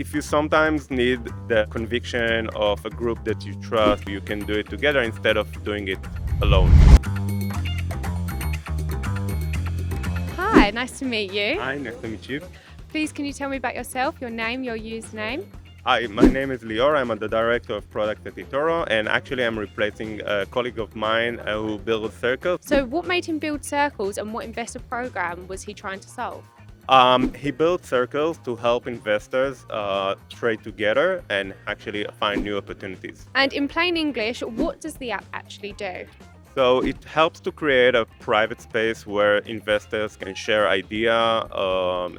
If you sometimes need the conviction of a group that you trust, you can do it together instead of doing it alone. Hi, nice to meet you. Hi, nice to meet you. Please, can you tell me about yourself, your name, your username? Hi, my name is Lior. I'm the director of product at etoro, and actually I'm replacing a colleague of mine who builds circles. So what made him build circles and what investor program was he trying to solve? He built circles to help investors trade together and actually find new opportunities. And in plain English, what does the app actually do? So it helps to create a private space where investors can share idea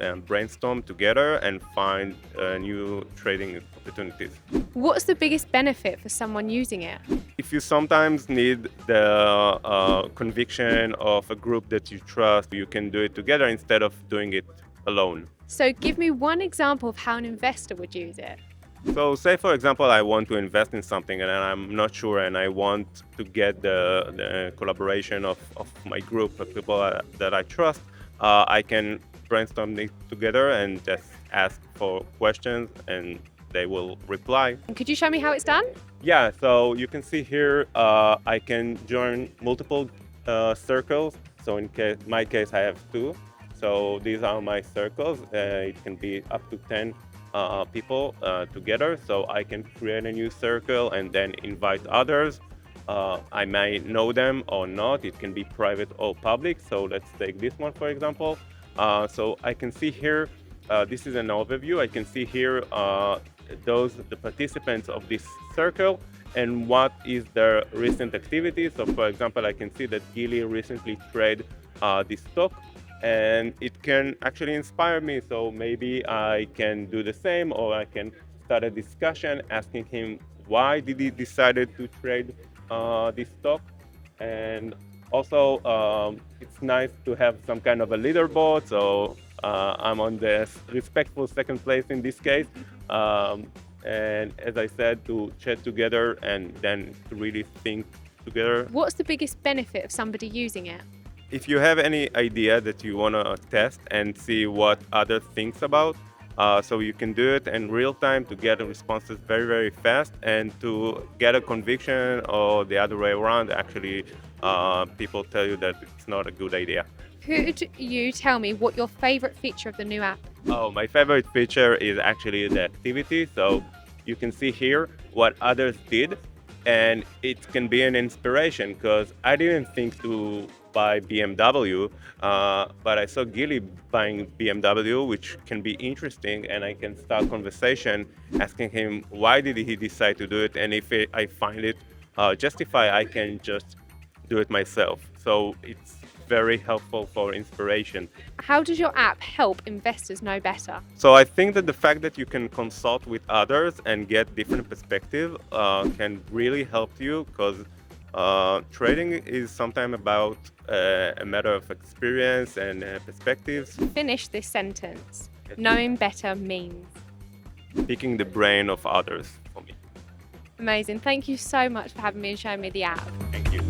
and brainstorm together and find new trading opportunities. What's the biggest benefit for someone using it? If you sometimes need the conviction of a group that you trust, you can do it together instead of doing it alone. So give me one example of how an investor would use it. So say, for example, I want to invest in something and I'm not sure and I want to get the collaboration of my group of people that I trust. I can brainstorm it together and just ask for questions and they will reply. And could you show me how it's done? Yeah, so you can see here I can join multiple circles. So in my case, I have two. So these are my circles. It can be up to 10 people together. So I can create a new circle and then invite others. I may know them or not. It can be private or public. So let's take this one, for example. So I can see here, this is an overview. I can see here the participants of this circle and what is their recent activity. So for example, I can see that Gili recently traded this stock and it can actually inspire me. So maybe I can do the same, or I can start a discussion asking him why did he decided to trade this stock. And also it's nice to have some kind of a leaderboard. So I'm on the respectful second place in this case. And as I said, to chat together and then to really think together. What's the biggest benefit of somebody using it? If you have any idea that you want to test and see what others think about, so you can do it in real time to get responses very, very fast and to get a conviction, or the other way around, actually people tell you that it's not a good idea. Could you tell me what your favorite feature of the new app? Oh, my favorite feature is actually the activity. So you can see here what others did, and it can be an inspiration because I didn't think to buy BMW, but I saw Gili buying BMW, which can be interesting, and I can start conversation asking him why did he decide to do it, and if I find it justify, I can just do it myself. So it's very helpful for inspiration. How does your app help investors know better? So I think that the fact that you can consult with others and get different perspective can really help you, because trading is sometimes about a matter of experience and perspectives. Finish this sentence. Knowing better means. Picking the brain of others for me. Amazing. Thank you so much for having me and showing me the app. Thank you.